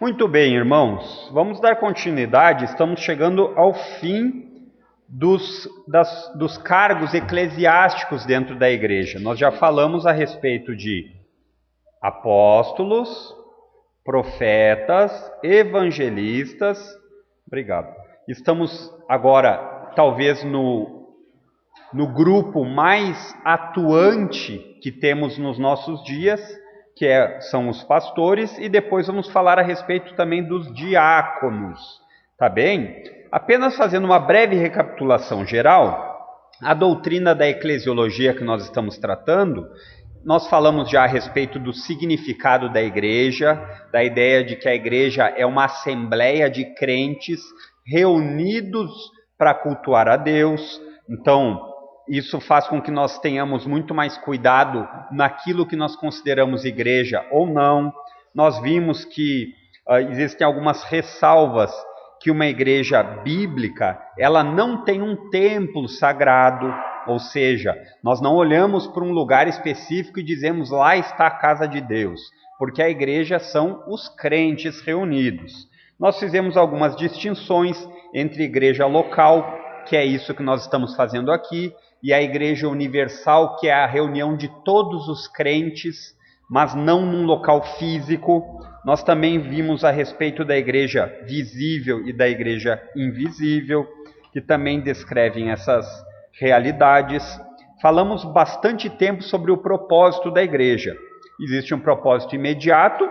Muito bem, irmãos. Vamos dar continuidade. Estamos chegando ao fim dos cargos eclesiásticos dentro da igreja. Nós já falamos a respeito de apóstolos, profetas, evangelistas. Obrigado. Estamos agora, talvez, no grupo mais atuante que temos nos nossos dias, são os pastores, e depois vamos falar a respeito também dos diáconos, tá bem? Apenas fazendo uma breve recapitulação geral, a doutrina da eclesiologia que nós estamos tratando, nós falamos já a respeito do significado da igreja, da ideia de que a igreja é uma assembleia de crentes reunidos para cultuar a Deus. Então, isso faz com que nós tenhamos muito mais cuidado naquilo que nós consideramos igreja ou não. Nós vimos que existem algumas ressalvas que uma igreja bíblica, ela não tem um templo sagrado, ou seja, nós não olhamos para um lugar específico e dizemos lá está a casa de Deus, porque a igreja são os crentes reunidos. Nós fizemos algumas distinções entre igreja local, que é isso que nós estamos fazendo aqui, e a igreja universal, que é a reunião de todos os crentes, mas não num local físico. Nós também vimos a respeito da igreja visível e da igreja invisível, que também descrevem essas realidades. Falamos bastante tempo sobre o propósito da igreja. Existe um propósito imediato,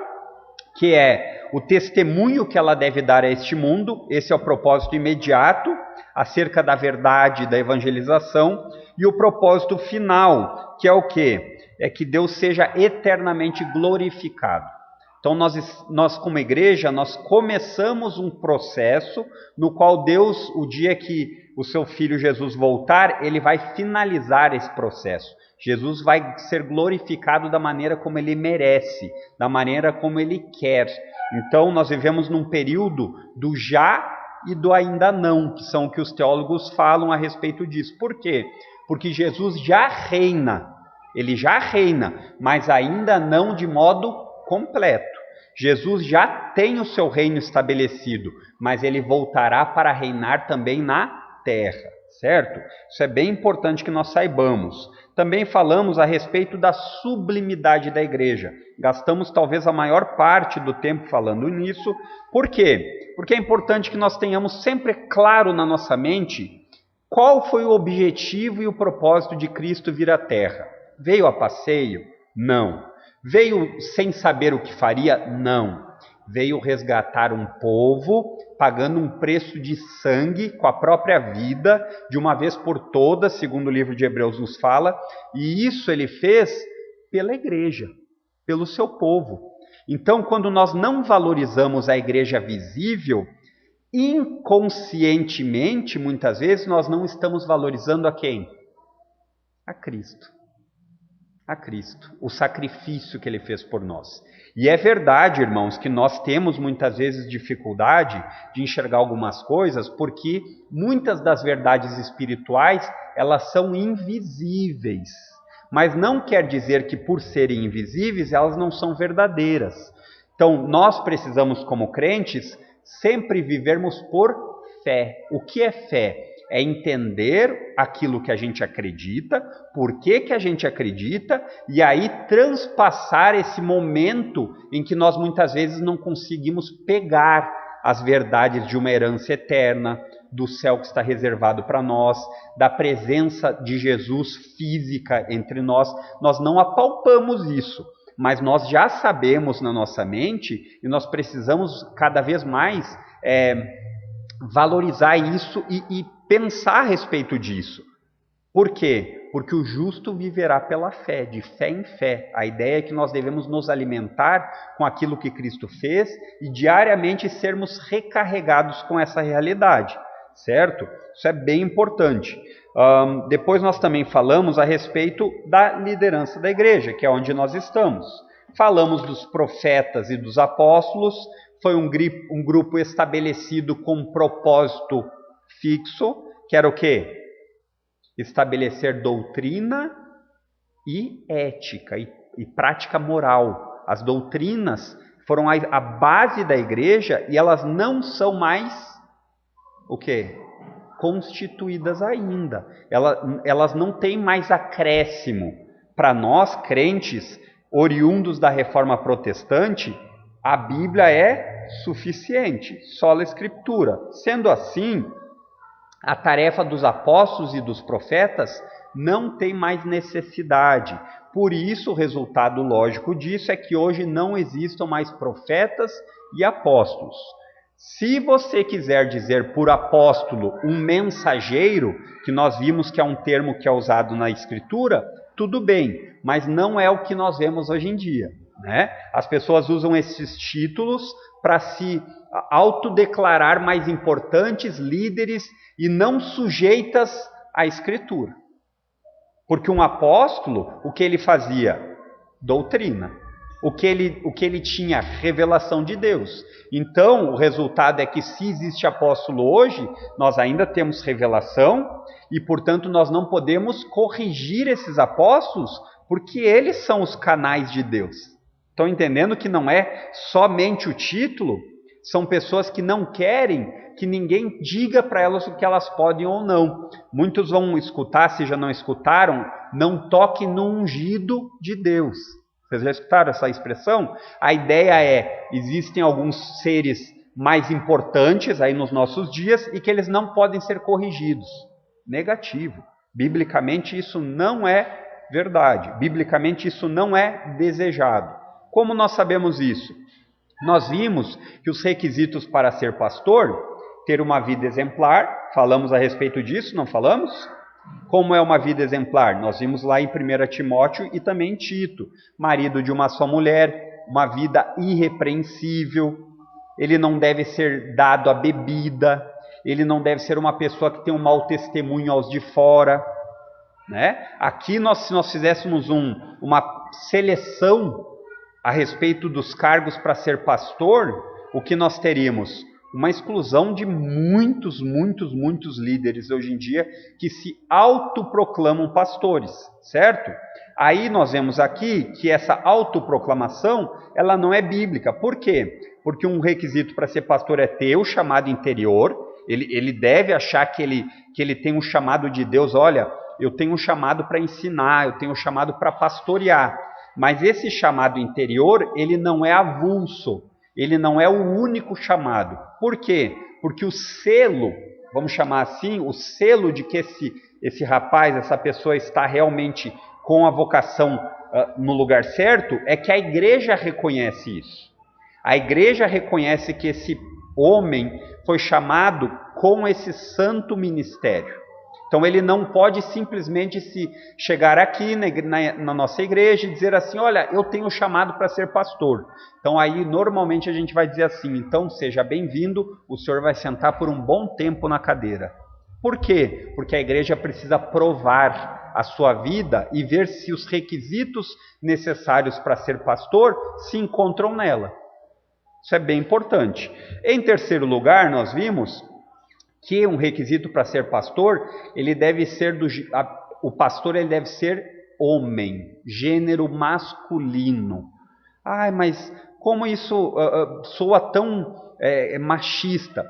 que é o testemunho que ela deve dar a este mundo. Esse é o propósito imediato, acerca da verdade da evangelização, e o propósito final, que é o quê? É que Deus seja eternamente glorificado. Então nós como igreja, nós começamos um processo no qual Deus, o dia que o seu Filho Jesus voltar, ele vai finalizar esse processo. Jesus vai ser glorificado da maneira como ele merece, da maneira como ele quer. Então nós vivemos num período do já e do ainda não, que são o que os teólogos falam a respeito disso. Por quê? Porque Jesus já reina, ele já reina, mas ainda não de modo completo. Jesus já tem o seu reino estabelecido, mas ele voltará para reinar também na terra, certo? Isso é bem importante que nós saibamos. Também falamos a respeito da sublimidade da igreja. Gastamos talvez a maior parte do tempo falando nisso. Por quê? Porque é importante que nós tenhamos sempre claro na nossa mente qual foi o objetivo e o propósito de Cristo vir à Terra. Veio a passeio? Não. Veio sem saber o que faria? Não. Veio resgatar um povo, pagando um preço de sangue com a própria vida, de uma vez por todas, segundo o livro de Hebreus nos fala, e isso ele fez pela igreja, pelo seu povo. Então, quando nós não valorizamos a igreja visível, inconscientemente, muitas vezes, nós não estamos valorizando a quem? A Cristo. A Cristo, o sacrifício que ele fez por nós. E é verdade, irmãos, que nós temos muitas vezes dificuldade de enxergar algumas coisas, porque muitas das verdades espirituais, elas são invisíveis. Mas não quer dizer que por serem invisíveis, elas não são verdadeiras. Então, nós precisamos, como crentes, sempre vivermos por fé. O que é fé? É entender aquilo que a gente acredita, por que a gente acredita, e aí transpassar esse momento em que nós muitas vezes não conseguimos pegar as verdades de uma herança eterna, do céu que está reservado para nós, da presença de Jesus física entre nós. Nós não apalpamos isso, mas nós já sabemos na nossa mente, e nós precisamos cada vez mais valorizar isso e pensar a respeito disso. Por quê? Porque o justo viverá pela fé, de fé em fé. A ideia é que nós devemos nos alimentar com aquilo que Cristo fez e diariamente sermos recarregados com essa realidade, certo? Isso é bem importante. Depois nós também falamos a respeito da liderança da igreja, que é onde nós estamos. Falamos dos profetas e dos apóstolos. Foi um grupo estabelecido com um propósito fixo, que era o quê? Estabelecer doutrina e ética e prática moral. As doutrinas foram a base da igreja e elas não são mais o quê? Constituídas ainda. Elas não têm mais acréscimo. Para nós, crentes, oriundos da reforma protestante, a Bíblia é suficiente, sola escritura. Sendo assim, a tarefa dos apóstolos e dos profetas não tem mais necessidade. Por isso, o resultado lógico disso é que hoje não existam mais profetas e apóstolos. Se você quiser dizer por apóstolo um mensageiro, que nós vimos que é um termo que é usado na Escritura, tudo bem, mas não é o que nós vemos hoje em dia, né? As pessoas usam esses títulos para se autodeclarar mais importantes, líderes, e não sujeitas à Escritura. Porque um apóstolo, o que ele fazia? Doutrina. O que ele tinha? Revelação de Deus. Então, o resultado é que se existe apóstolo hoje, nós ainda temos revelação e, portanto, nós não podemos corrigir esses apóstolos porque eles são os canais de Deus. Estão entendendo que não é somente o título? São pessoas que não querem que ninguém diga para elas o que elas podem ou não. Muitos vão escutar, se já não escutaram, não toque no ungido de Deus. Vocês já escutaram essa expressão? A ideia é, existem alguns seres mais importantes aí nos nossos dias e que eles não podem ser corrigidos. Negativo. Biblicamente isso não é verdade. Biblicamente isso não é desejado. Como nós sabemos isso? Nós vimos que os requisitos para ser pastor, ter uma vida exemplar, falamos a respeito disso, não falamos? Como é uma vida exemplar? Nós vimos lá em 1 Timóteo e também em Tito. Marido de uma só mulher, uma vida irrepreensível, ele não deve ser dado à bebida, ele não deve ser uma pessoa que tem um mau testemunho aos de fora, né? Aqui, se nós fizéssemos uma seleção a respeito dos cargos para ser pastor, o que nós teríamos? Uma exclusão de muitos líderes hoje em dia que se autoproclamam pastores, certo? Aí nós vemos aqui que essa autoproclamação, ela não é bíblica. Por quê? Porque um requisito para ser pastor é ter o chamado interior, ele deve achar que ele tem um chamado de Deus, olha, eu tenho um chamado para ensinar, eu tenho um chamado para pastorear. Mas esse chamado interior, ele não é avulso, ele não é o único chamado. Por quê? Porque o selo, vamos chamar assim, o selo de que esse rapaz, essa pessoa está realmente com a vocação no lugar certo, é que a igreja reconhece isso. A igreja reconhece que esse homem foi chamado com esse santo ministério. Então ele não pode simplesmente se chegar aqui na nossa igreja e dizer assim, olha, eu tenho chamado para ser pastor. Então aí normalmente a gente vai dizer assim, então seja bem-vindo, o senhor vai sentar por um bom tempo na cadeira. Por quê? Porque a igreja precisa provar a sua vida e ver se os requisitos necessários para ser pastor se encontram nela. Isso é bem importante. Em terceiro lugar, nós vimos que um requisito para ser pastor, ele deve ser o pastor ele deve ser homem, gênero masculino. Ai, mas como isso soa tão machista?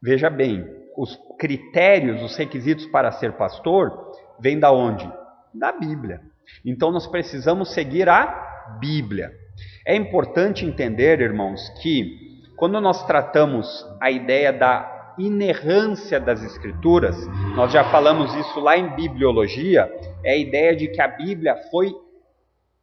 Veja bem, os critérios, os requisitos para ser pastor, vêm da onde? Da Bíblia. Então nós precisamos seguir a Bíblia. É importante entender, irmãos, que quando nós tratamos a ideia da inerrância das Escrituras, nós já falamos isso lá em bibliologia, é a ideia de que a Bíblia foi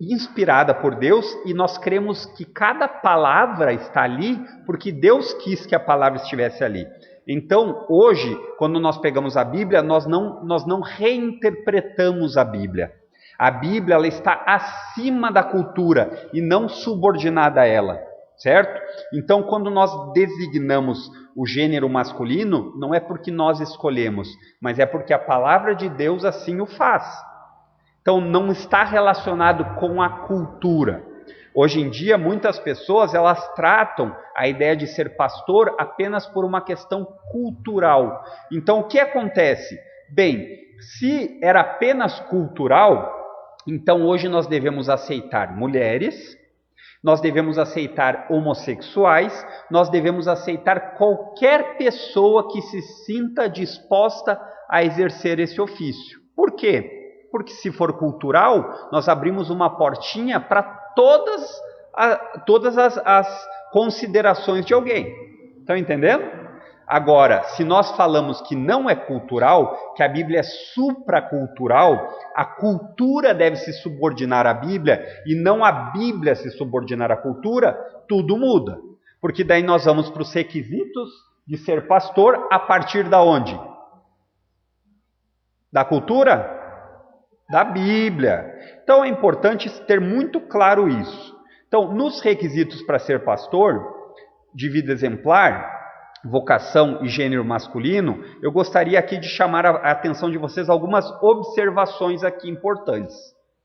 inspirada por Deus e nós cremos que cada palavra está ali porque Deus quis que a palavra estivesse ali. Então, hoje, quando nós pegamos a Bíblia, nós não reinterpretamos a Bíblia. A Bíblia ela está acima da cultura e não subordinada a ela. Certo? Então, quando nós designamos o gênero masculino, não é porque nós escolhemos, mas é porque a palavra de Deus assim o faz. Então, não está relacionado com a cultura. Hoje em dia, muitas pessoas elas tratam a ideia de ser pastor apenas por uma questão cultural. Então, o que acontece? Bem, se era apenas cultural, então hoje nós devemos aceitar mulheres, Nós devemos aceitar homossexuais, nós devemos aceitar qualquer pessoa que se sinta disposta a exercer esse ofício. Por quê? Porque se for cultural, nós abrimos uma portinha para todas as considerações de alguém. Estão entendendo? Agora, se nós falamos que não é cultural, que a Bíblia é supracultural, a cultura deve se subordinar à Bíblia e não a Bíblia se subordinar à cultura, tudo muda. Porque daí nós vamos para os requisitos de ser pastor a partir da onde? Da cultura? Da Bíblia. Então é importante ter muito claro isso. Então, nos requisitos para ser pastor, de vida exemplar, vocação e gênero masculino, eu gostaria aqui de chamar a atenção de vocês a algumas observações aqui importantes,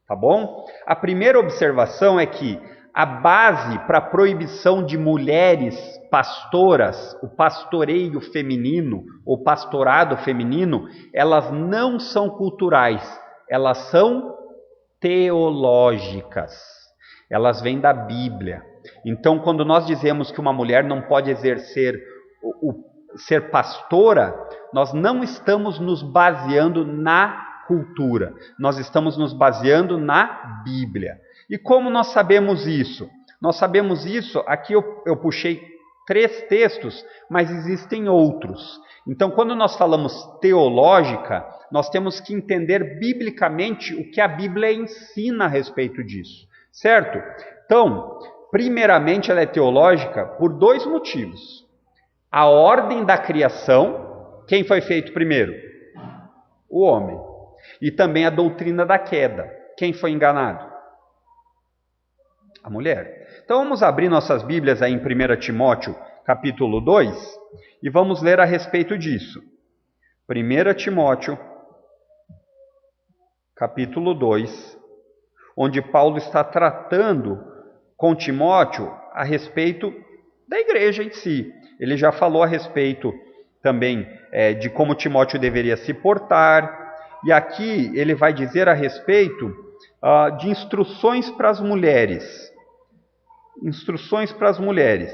tá bom? A primeira observação é que a base para a proibição de mulheres pastoras, o pastoreio feminino, ou pastorado feminino, elas não são culturais, elas são teológicas, elas vêm da Bíblia. Então, quando nós dizemos que uma mulher não pode exercer ser pastora, nós não estamos nos baseando na cultura, nós estamos nos baseando na Bíblia. E como nós sabemos isso? Nós sabemos isso, aqui eu puxei 3 textos, mas existem outros. Então, quando nós falamos teológica, nós temos que entender biblicamente o que a Bíblia ensina a respeito disso, certo? Então, primeiramente ela é teológica por 2 motivos. A ordem da criação, quem foi feito primeiro? O homem. E também a doutrina da queda, quem foi enganado? A mulher. Então vamos abrir nossas Bíblias aí em 1 Timóteo, capítulo 2, e vamos ler a respeito disso. 1 Timóteo, capítulo 2, onde Paulo está tratando com Timóteo a respeito da igreja em si. Ele já falou a respeito também de como Timóteo deveria se portar, e aqui ele vai dizer a respeito de instruções para as mulheres. Instruções para as mulheres.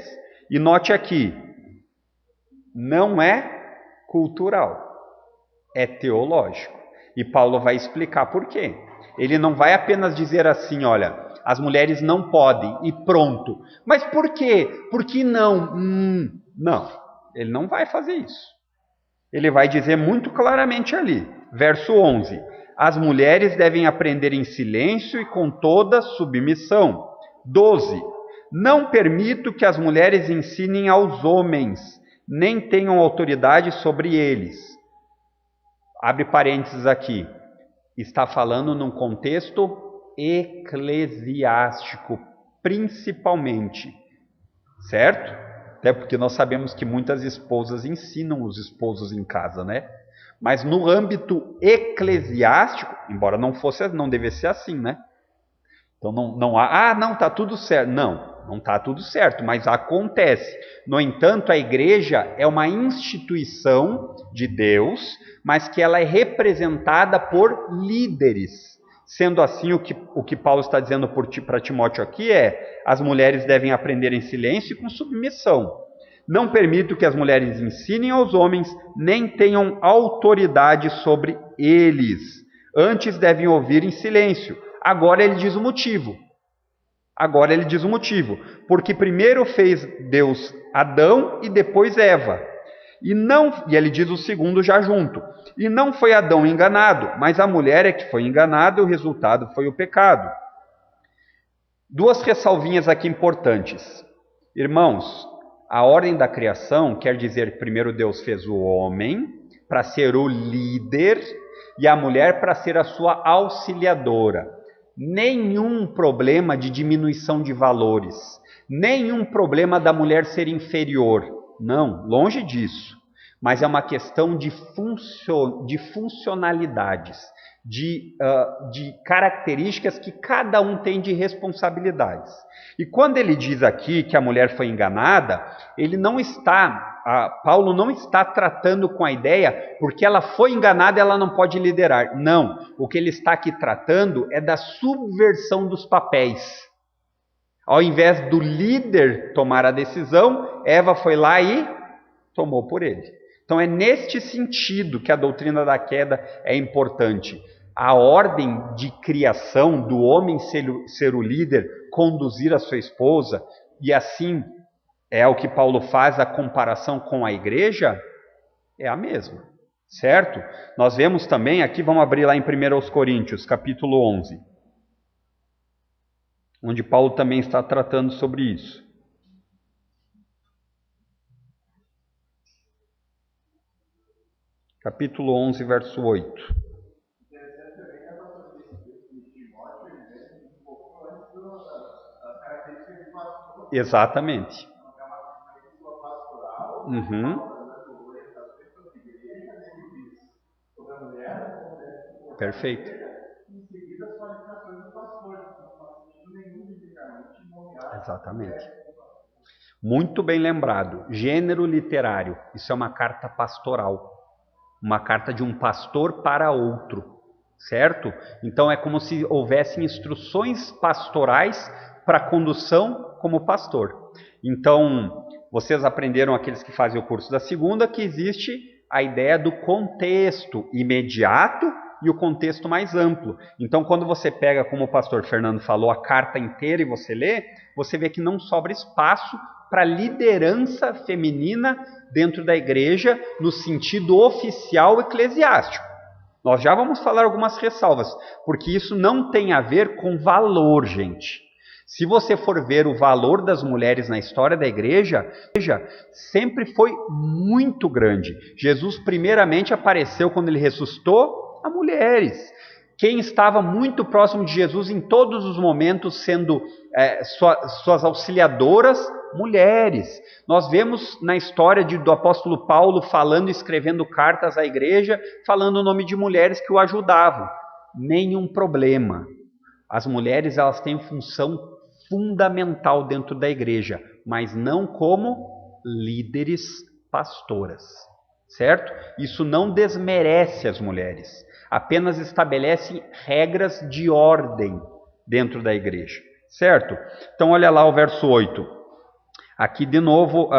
E note aqui, não é cultural, é teológico. E Paulo vai explicar por quê. Ele não vai apenas dizer assim, olha, as mulheres não podem e pronto. Mas por quê? Por que não? Não, ele não vai fazer isso. Ele vai dizer muito claramente ali, verso 11. As mulheres devem aprender em silêncio e com toda submissão. 12. Não permito que as mulheres ensinem aos homens, nem tenham autoridade sobre eles. Abre parênteses aqui. Está falando num contexto eclesiástico, principalmente, certo? Até porque nós sabemos que muitas esposas ensinam os esposos em casa, né? Mas no âmbito eclesiástico, embora não devesse ser assim, né? Então não há, não, está tudo certo. Não está tudo certo, mas acontece. No entanto, a igreja é uma instituição de Deus, mas que ela é representada por líderes. Sendo assim, o que Paulo está dizendo para Timóteo aqui é: as mulheres devem aprender em silêncio e com submissão. Não permito que as mulheres ensinem aos homens, nem tenham autoridade sobre eles. Antes devem ouvir em silêncio. Agora ele diz o motivo. Porque primeiro fez Deus Adão e depois Eva. E ele diz o segundo já junto. E não foi Adão enganado, mas a mulher é que foi enganada e o resultado foi o pecado. 2 ressalvinhas aqui importantes. Irmãos, a ordem da criação quer dizer que primeiro Deus fez o homem para ser o líder e a mulher para ser a sua auxiliadora. Nenhum problema de diminuição de valores, nenhum problema da mulher ser inferior. Não, longe disso. Mas é uma questão de funcionalidades, de características que cada um tem de responsabilidades. E quando ele diz aqui que a mulher foi enganada, Paulo não está tratando com a ideia, porque ela foi enganada, ela não pode liderar. Não, o que ele está aqui tratando é da subversão dos papéis. Ao invés do líder tomar a decisão, Eva foi lá e tomou por ele. Então é neste sentido que a doutrina da queda é importante. A ordem de criação do homem ser o líder, conduzir a sua esposa, e assim é o que Paulo faz a comparação com a igreja, é a mesma, certo? Nós vemos também, aqui vamos abrir lá em 1 Coríntios, capítulo 11, onde Paulo também está tratando sobre isso. Capítulo 11, verso 8. Exatamente. Perfeito. Exatamente. Muito bem lembrado. Gênero literário. Isso é uma carta pastoral. Uma carta de um pastor para outro. Certo? Então é como se houvessem instruções pastorais para a condução como pastor. Então, vocês aprenderam, aqueles que fazem o curso da segunda, que existe a ideia do contexto imediato e o contexto mais amplo. Então, quando você pega, como o pastor Fernando falou, a carta inteira e você lê, você vê que não sobra espaço para liderança feminina dentro da igreja no sentido oficial eclesiástico. Nós já vamos falar algumas ressalvas, porque isso não tem a ver com valor, gente. Se você for ver o valor das mulheres na história da igreja, sempre foi muito grande. Jesus primeiramente apareceu quando ele ressuscitou a mulheres. Quem estava muito próximo de Jesus em todos os momentos, sendo suas auxiliadoras, mulheres. Nós vemos na história do apóstolo Paulo falando e escrevendo cartas à igreja, falando o nome de mulheres que o ajudavam. Nenhum problema. As mulheres, elas têm função fundamental dentro da igreja, mas não como líderes pastoras, certo? Isso não desmerece as mulheres, apenas estabelece regras de ordem dentro da igreja, certo? Então olha lá o verso 8. Aqui de novo,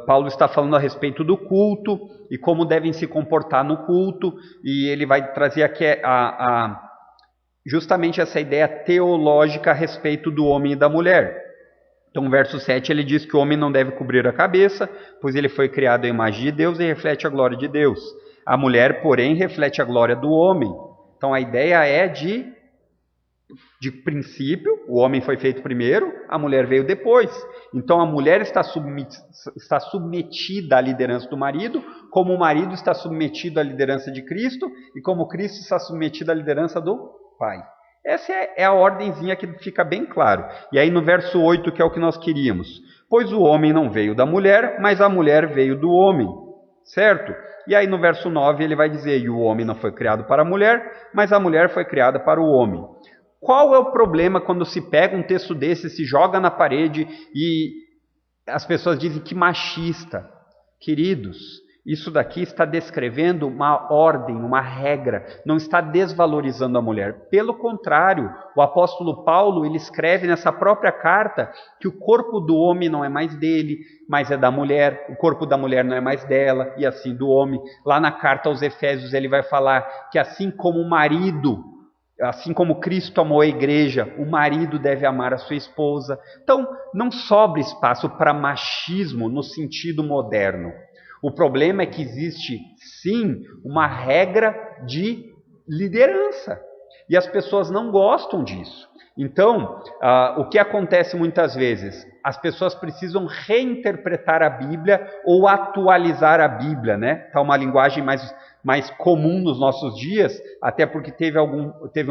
Paulo está falando a respeito do culto e como devem se comportar no culto, e ele vai trazer aqui justamente essa ideia teológica a respeito do homem e da mulher. Então, verso 7, ele diz que o homem não deve cobrir a cabeça, pois ele foi criado à imagem de Deus e reflete a glória de Deus. A mulher, porém, reflete a glória do homem. Então, a ideia é de princípio, o homem foi feito primeiro, a mulher veio depois. Então, a mulher está submetida à liderança do marido, como o marido está submetido à liderança de Cristo, e como Cristo está submetido à liderança do Pai. Essa é a ordenzinha que fica bem claro. E aí no verso 8, que é o que nós queríamos. Pois o homem não veio da mulher, mas a mulher veio do homem. Certo? E aí no verso 9 ele vai dizer, e o homem não foi criado para a mulher, mas a mulher foi criada para o homem. Qual é o problema quando se pega um texto desse, se joga na parede e as pessoas dizem que machista? Queridos, isso daqui está descrevendo uma ordem, uma regra, não está desvalorizando a mulher. Pelo contrário, o apóstolo Paulo, ele escreve nessa própria carta que o corpo do homem não é mais dele, mas é da mulher, o corpo da mulher não é mais dela, e assim do homem. Lá na carta aos Efésios ele vai falar que assim como o marido, assim como Cristo amou a igreja, o marido deve amar a sua esposa. Então, não sobra espaço para machismo no sentido moderno. O problema é que existe, sim, uma regra de liderança. E as pessoas não gostam disso. Então, o que acontece muitas vezes? As pessoas precisam reinterpretar a Bíblia ou atualizar a Bíblia, né? Tá uma linguagem mais comum nos nossos dias, até porque teve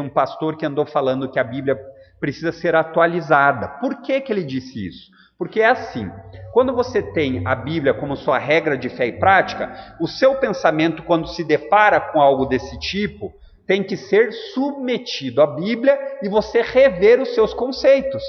um pastor que andou falando que a Bíblia precisa ser atualizada. Por que ele disse isso? Porque é assim, quando você tem a Bíblia como sua regra de fé e prática, o seu pensamento, quando se depara com algo desse tipo, tem que ser submetido à Bíblia e você rever os seus conceitos.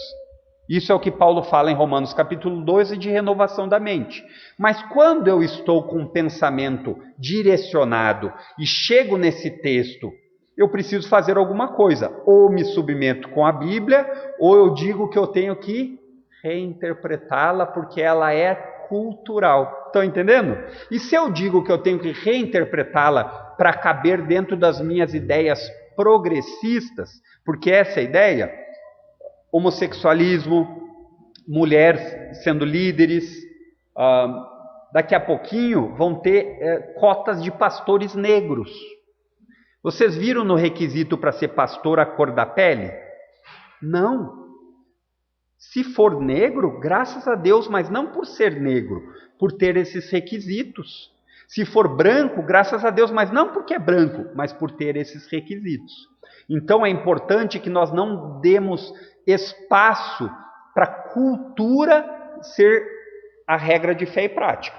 Isso é o que Paulo fala em Romanos capítulo 12 de renovação da mente. Mas quando eu estou com um pensamento direcionado e chego nesse texto eu preciso fazer alguma coisa. Ou me submeto com a Bíblia, ou eu digo que eu tenho que reinterpretá-la porque ela é cultural. Estão entendendo? E se eu digo que eu tenho que reinterpretá-la para caber dentro das minhas ideias progressistas, porque essa é a ideia, homossexualismo, mulheres sendo líderes, daqui a pouquinho vão ter cotas de pastores negros. Vocês viram no requisito para ser pastor a cor da pele? Não. Se for negro, graças a Deus, mas não por ser negro, por ter esses requisitos. Se for branco, graças a Deus, mas não porque é branco, mas por ter esses requisitos. Então é importante que nós não demos espaço para a cultura ser a regra de fé e prática.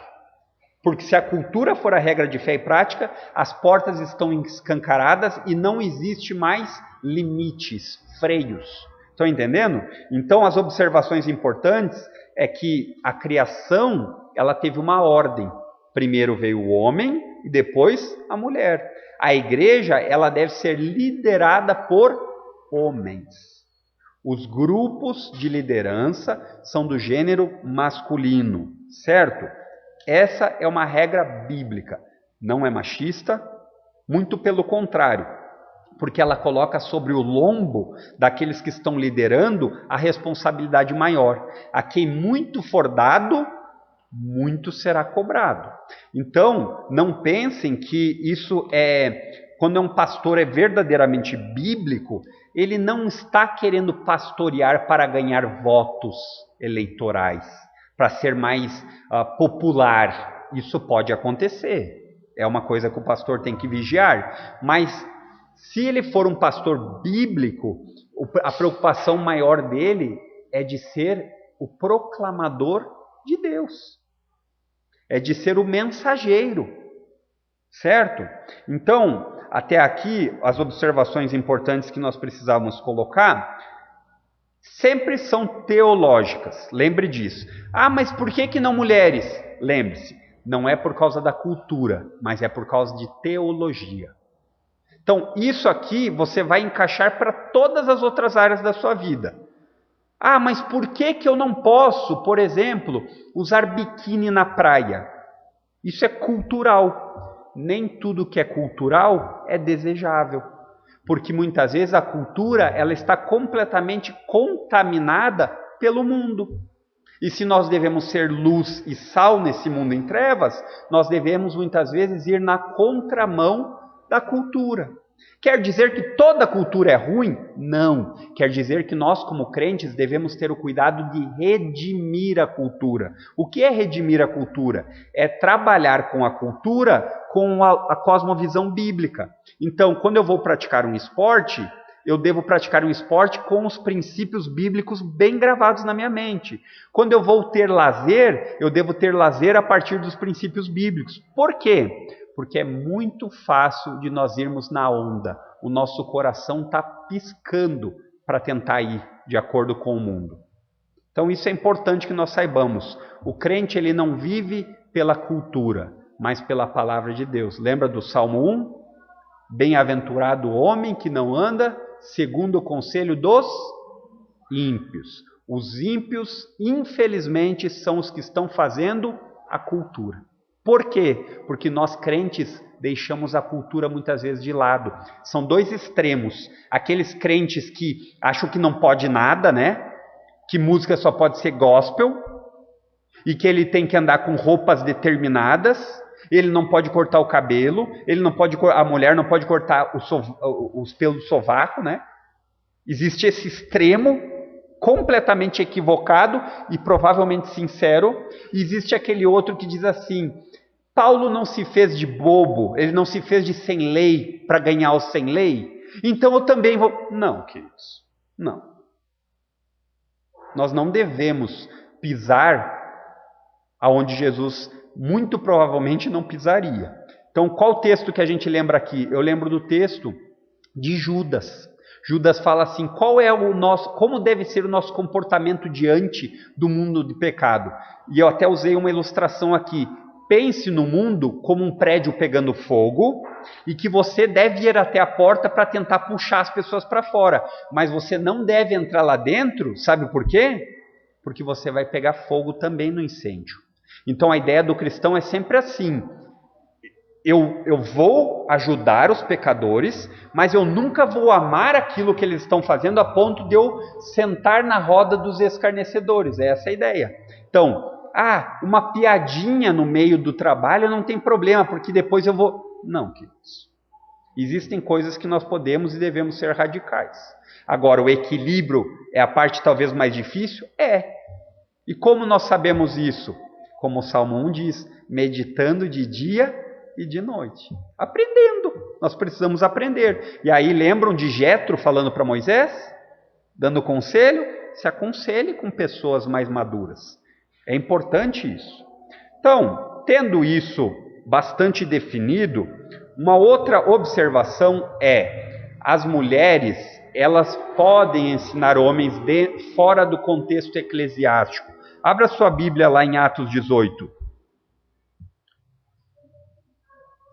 Porque se a cultura for a regra de fé e prática, as portas estão escancaradas e não existe mais limites, freios. Estão entendendo? Então as observações importantes é que a criação, ela teve uma ordem. Primeiro veio o homem e depois a mulher. A igreja, ela deve ser liderada por homens. Os grupos de liderança são do gênero masculino, certo? Essa é uma regra bíblica. Não é machista, muito pelo contrário, porque ela coloca sobre o lombo daqueles que estão liderando a responsabilidade maior. A quem muito for dado, muito será cobrado. Então, não pensem que isso quando um pastor é verdadeiramente bíblico, ele não está querendo pastorear para ganhar votos eleitorais, para ser mais popular. Isso pode acontecer. É uma coisa que o pastor tem que vigiar. Mas se ele for um pastor bíblico, a preocupação maior dele é de ser o proclamador de Deus. É de ser o mensageiro. Certo? Então, até aqui, as observações importantes que nós precisávamos colocar sempre são teológicas, lembre disso. Ah, mas por que não mulheres? Lembre-se, não é por causa da cultura, mas é por causa de teologia. Então, isso aqui você vai encaixar para todas as outras áreas da sua vida. Ah, mas por que eu não posso, por exemplo, usar biquíni na praia? Isso é cultural. Nem tudo que é cultural é desejável. Porque muitas vezes a cultura ela está completamente contaminada pelo mundo. E se nós devemos ser luz e sal nesse mundo em trevas, nós devemos muitas vezes ir na contramão da cultura. Quer dizer que toda cultura é ruim? Não. Quer dizer que nós, como crentes, devemos ter o cuidado de redimir a cultura. O que é redimir a cultura? É trabalhar com a cultura com a cosmovisão bíblica. Então, quando eu vou praticar um esporte, eu devo praticar um esporte com os princípios bíblicos bem gravados na minha mente. Quando eu vou ter lazer, eu devo ter lazer a partir dos princípios bíblicos. Por quê? Porque é muito fácil de nós irmos na onda. O nosso coração está piscando para tentar ir de acordo com o mundo. Então isso é importante que nós saibamos. O crente ele não vive pela cultura, mas pela palavra de Deus. Lembra do Salmo 1? Bem-aventurado o homem que não anda segundo o conselho dos ímpios. Os ímpios, infelizmente, são os que estão fazendo a cultura. Por quê? Porque nós crentes deixamos a cultura muitas vezes de lado. São dois extremos. Aqueles crentes que acham que não pode nada, né? Que música só pode ser gospel e que ele tem que andar com roupas determinadas, ele não pode cortar o cabelo, a mulher não pode cortar os pelos do sovaco, né? Existe esse extremo completamente equivocado e provavelmente sincero. E existe aquele outro que diz assim: Paulo não se fez de bobo, ele não se fez de sem lei para ganhar o sem lei, então eu também vou... Não, queridos, não. Nós não devemos pisar aonde Jesus muito provavelmente não pisaria. Então, qual texto que a gente lembra aqui? Eu lembro do texto de Judas. Judas fala assim: como deve ser o nosso comportamento diante do mundo de pecado? E eu até usei uma ilustração aqui. pense no mundo como um prédio pegando fogo e que você deve ir até a porta para tentar puxar as pessoas para fora. Mas você não deve entrar lá dentro, sabe por quê? Porque você vai pegar fogo também no incêndio. Então a ideia do cristão é sempre assim. Eu vou ajudar os pecadores, mas eu nunca vou amar aquilo que eles estão fazendo a ponto de eu sentar na roda dos escarnecedores. É essa a ideia. Então, uma piadinha no meio do trabalho não tem problema, porque depois eu vou... Não, queridos. Existem coisas que nós podemos e devemos ser radicais. Agora, o equilíbrio é a parte talvez mais difícil? É. E como nós sabemos isso? Como o Salmo 1 diz, meditando de dia e de noite. Aprendendo. Nós precisamos aprender. E aí lembram de Jetro falando para Moisés? Dando conselho? Se aconselhe com pessoas mais maduras. É importante isso. Então, tendo isso bastante definido, uma outra observação é: as mulheres, elas podem ensinar homens fora do contexto eclesiástico. Abra sua Bíblia lá em Atos 18.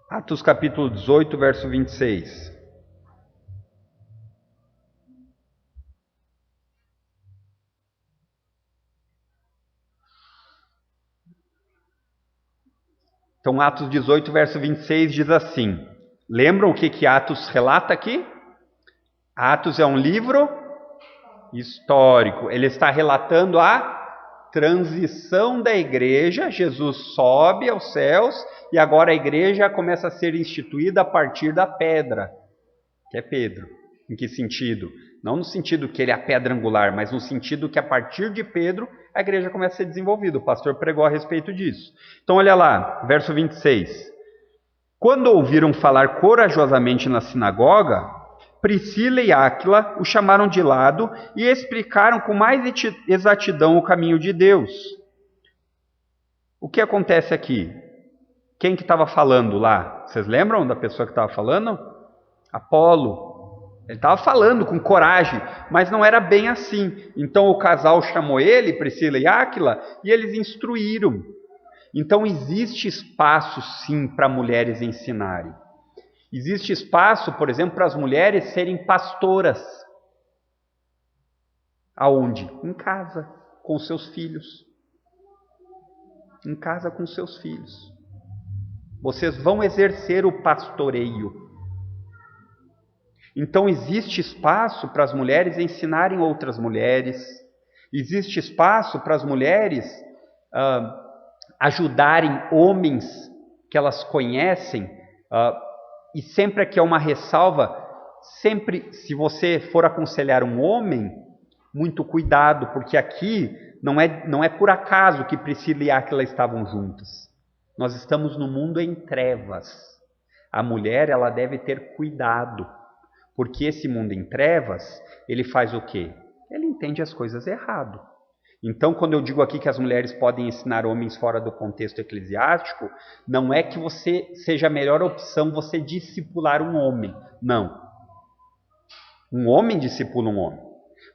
Atos capítulo 18, verso 26. Então, Atos 18, verso 26 diz assim. Lembram o que Atos relata aqui? Atos é um livro histórico. Ele está relatando a transição da igreja. Jesus sobe aos céus e agora a igreja começa a ser instituída a partir da pedra, que é Pedro. Em que sentido? Não no sentido que ele é a pedra angular, mas no sentido que a partir de Pedro a igreja começa a ser desenvolvida. O pastor pregou a respeito disso. Então olha lá, verso 26. Quando ouviram falar corajosamente na sinagoga, Priscila e Áquila o chamaram de lado e explicaram com mais exatidão o caminho de Deus. O que acontece aqui? Quem que estava falando lá? Vocês lembram da pessoa que estava falando? Apolo. Ele estava falando com coragem, mas não era bem assim. Então o casal chamou ele, Priscila e Áquila, e eles instruíram. Então existe espaço sim para mulheres ensinarem. Existe espaço, por exemplo, para as mulheres serem pastoras. Aonde? Em casa, com seus filhos. Em casa com seus filhos. Vocês vão exercer o pastoreio. Então existe espaço para as mulheres ensinarem outras mulheres. Existe espaço para as mulheres ajudarem homens que elas conhecem. E sempre aqui é uma ressalva, sempre se você for aconselhar um homem, muito cuidado, porque aqui não é por acaso que Priscila e Áquila estavam juntas. Nós estamos no mundo em trevas. A mulher, ela deve ter cuidado, porque esse mundo em trevas, ele faz o quê? Ele entende as coisas errado. Então, quando eu digo aqui que as mulheres podem ensinar homens fora do contexto eclesiástico, não é que seja a melhor opção você discipular um homem. Não. Um homem discipula um homem.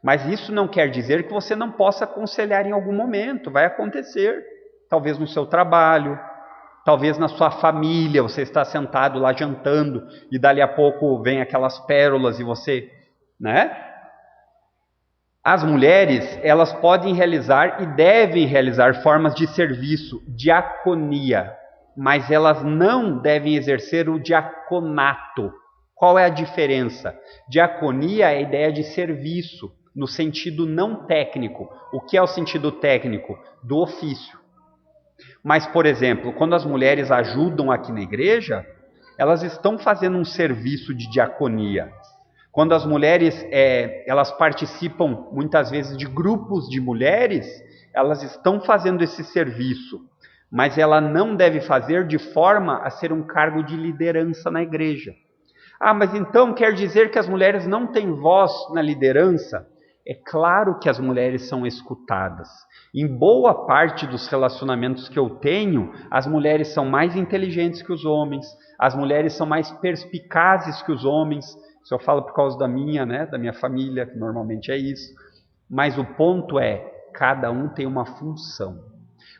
Mas isso não quer dizer que você não possa aconselhar em algum momento. Vai acontecer. Talvez no seu trabalho, talvez na sua família, você está sentado lá jantando e dali a pouco vem aquelas pérolas e você, né? As mulheres, elas podem realizar e devem realizar formas de serviço, diaconia, mas elas não devem exercer o diaconato. Qual é a diferença? Diaconia é a ideia de serviço, no sentido não técnico. O que é o sentido técnico? Do ofício. Mas, por exemplo, quando as mulheres ajudam aqui na igreja, elas estão fazendo um serviço de diaconia. Quando as mulheres elas participam muitas vezes de grupos de mulheres, elas estão fazendo esse serviço, mas ela não deve fazer de forma a ser um cargo de liderança na igreja. Mas então quer dizer que as mulheres não têm voz na liderança? É claro que as mulheres são escutadas. Em boa parte dos relacionamentos que eu tenho, as mulheres são mais inteligentes que os homens, as mulheres são mais perspicazes que os homens. Isso eu falo por causa da minha família, que normalmente é isso. Mas o ponto é, cada um tem uma função.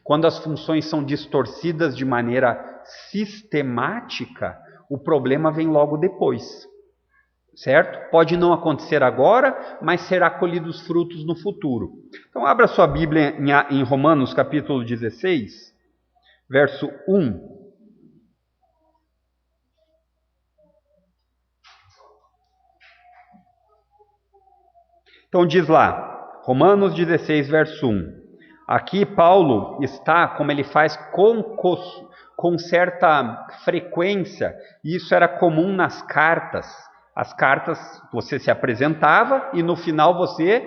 Quando as funções são distorcidas de maneira sistemática, o problema vem logo depois. Certo? Pode não acontecer agora, mas será colhido os frutos no futuro. Então abra sua Bíblia em Romanos capítulo 16, verso 1. Então diz lá, Romanos 16, verso 1. Aqui Paulo está, como ele faz com certa frequência, e isso era comum nas cartas. As cartas você se apresentava e no final você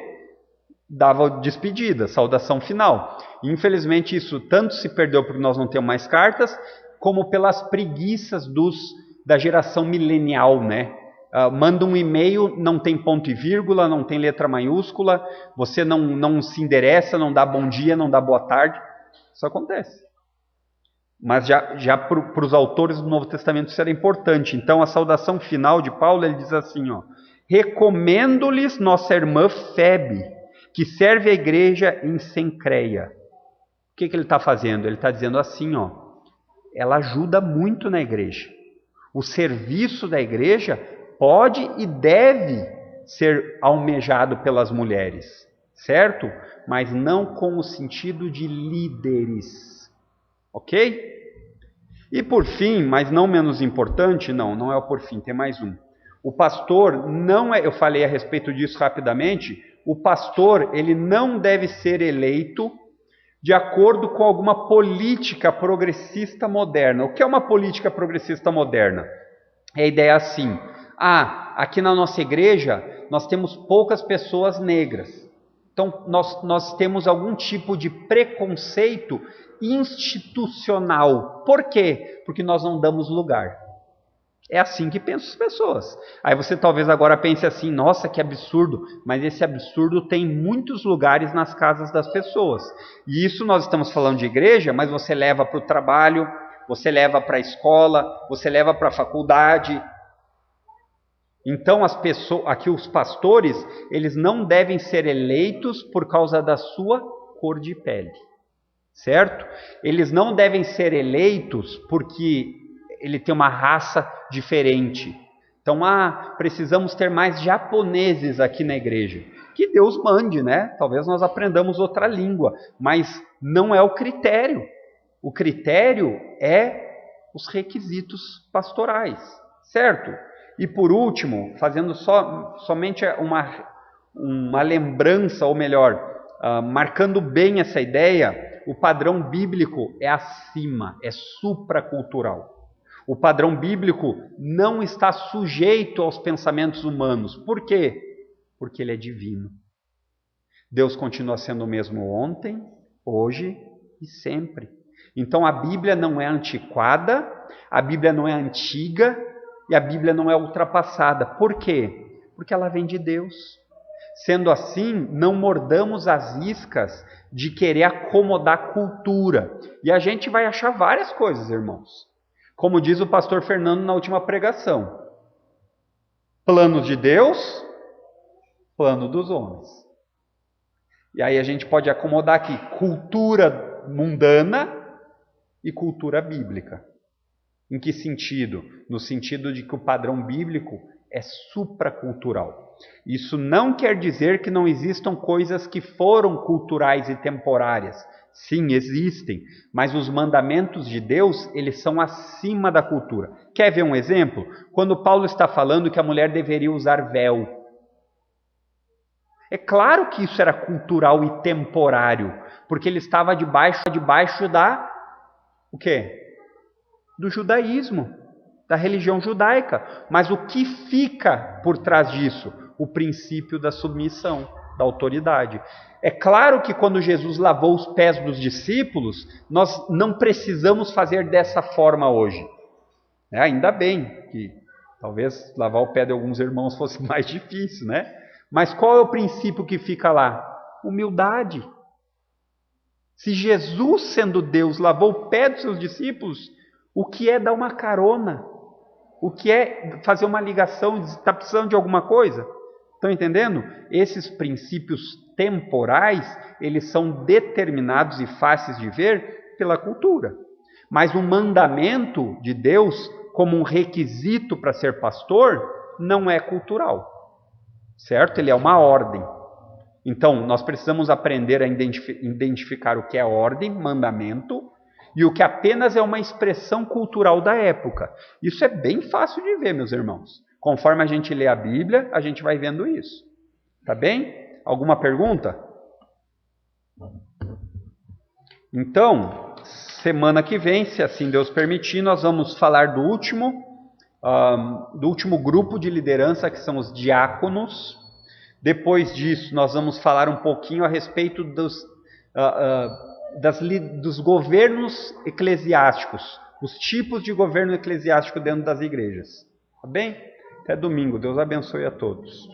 dava despedida, saudação final. Infelizmente isso tanto se perdeu porque nós não temos mais cartas, como pelas preguiças da geração milenial, né? Manda um e-mail, não tem ponto e vírgula, não tem letra maiúscula, você não se endereça, não dá bom dia, não dá boa tarde. Isso acontece. Mas já para os autores do Novo Testamento isso era importante. Então a saudação final de Paulo, ele diz assim, ó, recomendo-lhes nossa irmã Febe, que serve a igreja em Cencreia. O que ele está fazendo? Ele está dizendo assim, ó, ela ajuda muito na igreja. O serviço da igreja pode e deve ser almejado pelas mulheres, certo? Mas não com o sentido de líderes, ok? E por fim, mas não menos importante, não é o por fim, tem mais um. O pastor não é, eu falei a respeito disso rapidamente, o pastor ele não deve ser eleito de acordo com alguma política progressista moderna. O que é uma política progressista moderna? É a ideia assim, aqui na nossa igreja nós temos poucas pessoas negras, então nós temos algum tipo de preconceito institucional. Por quê? Porque nós não damos lugar. É assim que pensam as pessoas. Aí você talvez agora pense assim, nossa, que absurdo, mas esse absurdo tem muitos lugares nas casas das pessoas. E isso nós estamos falando de igreja, mas você leva para o trabalho, você leva para a escola, você leva para a faculdade. Então aqui os pastores, eles não devem ser eleitos por causa da sua cor de pele, certo? Eles não devem ser eleitos porque ele tem uma raça diferente. Então, precisamos ter mais japoneses aqui na igreja. Que Deus mande, né? Talvez nós aprendamos outra língua, mas não é o critério. O critério é os requisitos pastorais, certo? E por último, fazendo somente uma lembrança, ou melhor, marcando bem essa ideia, o padrão bíblico é acima, é supracultural. O padrão bíblico não está sujeito aos pensamentos humanos. Por quê? Porque ele é divino. Deus continua sendo o mesmo ontem, hoje e sempre. Então a Bíblia não é antiquada, a Bíblia não é antiga e a Bíblia não é ultrapassada. Por quê? Porque ela vem de Deus. Sendo assim, não mordamos as iscas de querer acomodar a cultura. E a gente vai achar várias coisas, irmãos. Como diz o pastor Fernando na última pregação. Plano de Deus, plano dos homens. E aí a gente pode acomodar aqui cultura mundana e cultura bíblica. Em que sentido? No sentido de que o padrão bíblico é supracultural. Isso não quer dizer que não existam coisas que foram culturais e temporárias. Sim, existem, mas os mandamentos de Deus, eles são acima da cultura. Quer ver um exemplo? Quando Paulo está falando que a mulher deveria usar véu. É claro que isso era cultural e temporário, porque ele estava debaixo o quê? Do judaísmo, da religião judaica. Mas o que fica por trás disso? O princípio da submissão, da autoridade. É claro que quando Jesus lavou os pés dos discípulos, nós não precisamos fazer dessa forma hoje. Ainda bem que talvez lavar o pé de alguns irmãos fosse mais difícil, né? Mas qual é o princípio que fica lá? Humildade. Se Jesus, sendo Deus, lavou o pé dos seus discípulos, o que é dar uma carona? O que é fazer uma ligação? Está precisando de alguma coisa? Estão entendendo? Esses princípios temporais, eles são determinados e fáceis de ver pela cultura. Mas o mandamento de Deus, como um requisito para ser pastor, não é cultural, certo? Ele é uma ordem. Então, nós precisamos aprender a identificar o que é ordem, mandamento, e o que apenas é uma expressão cultural da época. Isso é bem fácil de ver, meus irmãos. Conforme a gente lê a Bíblia, a gente vai vendo isso. Tá bem? Alguma pergunta? Então, semana que vem, se assim Deus permitir, nós vamos falar do último grupo de liderança, que são os diáconos. Depois disso, nós vamos falar um pouquinho a respeito dos governos eclesiásticos, os tipos de governo eclesiástico dentro das igrejas. Tá bem? Até domingo. Deus abençoe a todos.